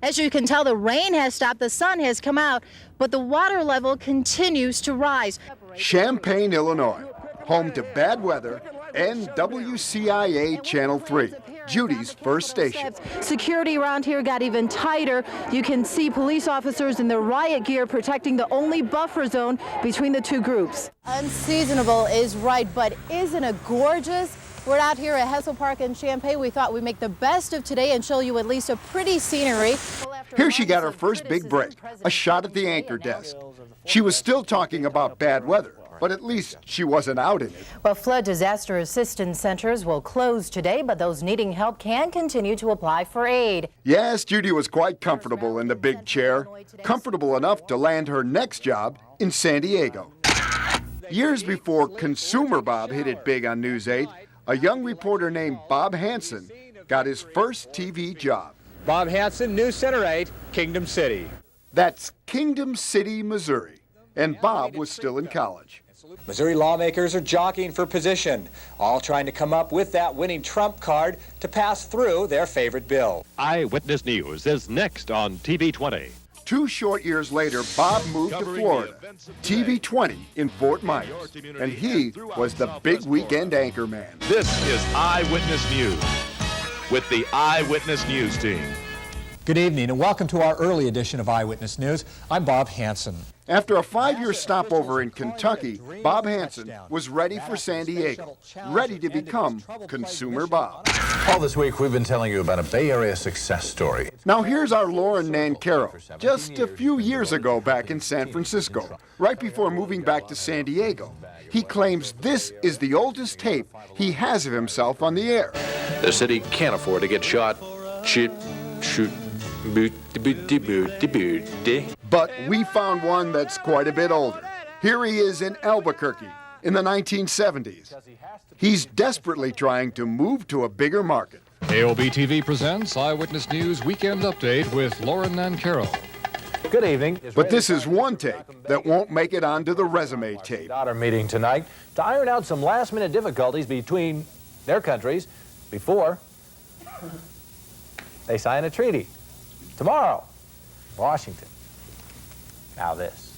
As you can tell, the rain has stopped, the sun has come out, but the water level continues to rise. Champaign, Illinois, home to bad weather and WCIA Channel 3, Judy's first station. Security around here got even tighter. You can see police officers in their riot gear protecting the only buffer zone between the two groups. Unseasonable is right, but isn't it gorgeous? We're out here at Hessel Park in Champaign. We thought we'd make the best of today and show you at least a pretty scenery. Here she got her first big break, a shot at the anchor desk. She was still talking about bad weather, but at least she wasn't out in it. Well, flood disaster assistance centers will close today, but those needing help can continue to apply for aid. Yes, Judy was quite comfortable in the big chair, comfortable enough to land her next job in San Diego. Years before Consumer Bob hit it big on News 8, a young reporter named Bob Hansen got his first TV job. Bob Hansen, News Center 8, Kingdom City. That's Kingdom City, Missouri, and Bob was still in college. Missouri lawmakers are jockeying for position, all trying to come up with that winning trump card to pass through their favorite bill. Eyewitness News is next on TV 20. 2 short years later, Bob moved to Florida, TV 20 in Fort Myers, and he was the big weekend anchor man. This is Eyewitness News with the Eyewitness News team. Good evening and welcome to our early edition of Eyewitness News. I'm Bob Hansen. After a 5-year stopover in Kentucky, Bob Hansen was ready for San Diego, ready to become Consumer Bob. All this week, we've been telling you about a Bay Area success story. Now here's our Loren Nancarrow, just a few years ago back in San Francisco, right before moving back to San Diego. He claims this is the oldest tape he has of himself on the air. The city can't afford to get shot. Shoot. But we found one that's quite a bit older. Here he is in Albuquerque in the 1970s. He's desperately trying to move to a bigger market. AOB TV presents Eyewitness News Weekend Update with Loren Nancarrow. Good evening. But this is one tape that won't make it onto the resume tape. Daughter meeting tonight to iron out some last-minute difficulties between their countries before they sign a treaty. Tomorrow, Washington. Now this.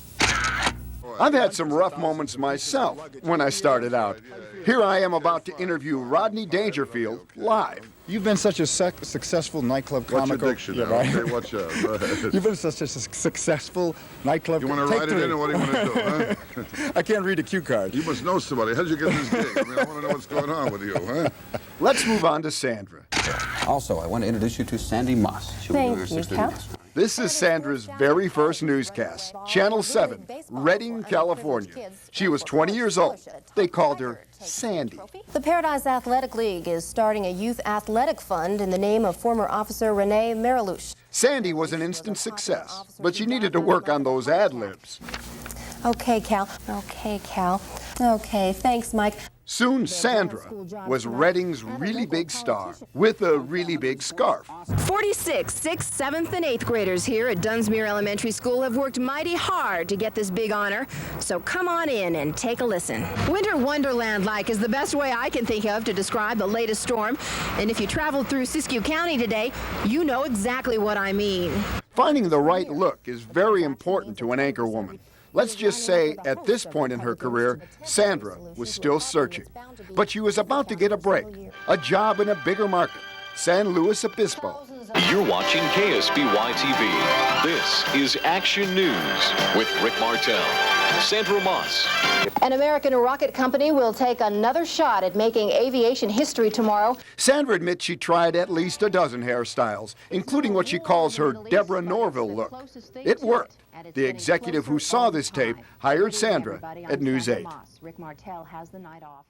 I've had some rough moments myself when I started out. Here I am about to interview Rodney Dangerfield live. You've been such a successful nightclub comic. What's your diction? Yeah, right? Okay, watch out. Go ahead. You've been such a successful nightclub. You want to write it in, or what do you want to do, huh? I can't read a cue card. You must know somebody. How'd you get this gig? I mean, I want to know what's going on with you, huh? Let's move on to Sandra. Also, I want to introduce you to Sandy Maas. Thank you, Cal. This is Sandra's very first newscast, Channel 7, Redding, California. She was 20 years old. They called her Sandy. The Paradise Athletic League is starting a youth athletic fund in the name of former officer Renee Marilouche. Sandy was an instant success, but she needed to work on those ad-libs. Okay, Cal. Okay, Cal. Okay, thanks, Mike. Soon, Sandra was Redding's really big star with a really big scarf. 46 6th, 7th, and 8th graders here at Dunsmuir Elementary School have worked mighty hard to get this big honor. So come on in and take a listen. Winter wonderland-like is the best way I can think of to describe the latest storm. And if you traveled through Siskiyou County today, you know exactly what I mean. Finding the right look is very important to an anchor woman. Let's just say, at this point in her career, Sandra was still searching. But she was about to get a break, a job in a bigger market, San Luis Obispo. You're watching KSBY TV. This is Action News with Rick Martel, Sandra Maas. An American rocket company will take another shot at making aviation history tomorrow. Sandra admits she tried at least a dozen hairstyles, including what she calls her Deborah Norville look. It worked. The executive who saw this tape hired Sandra at News 8. Rick Martel has the night off.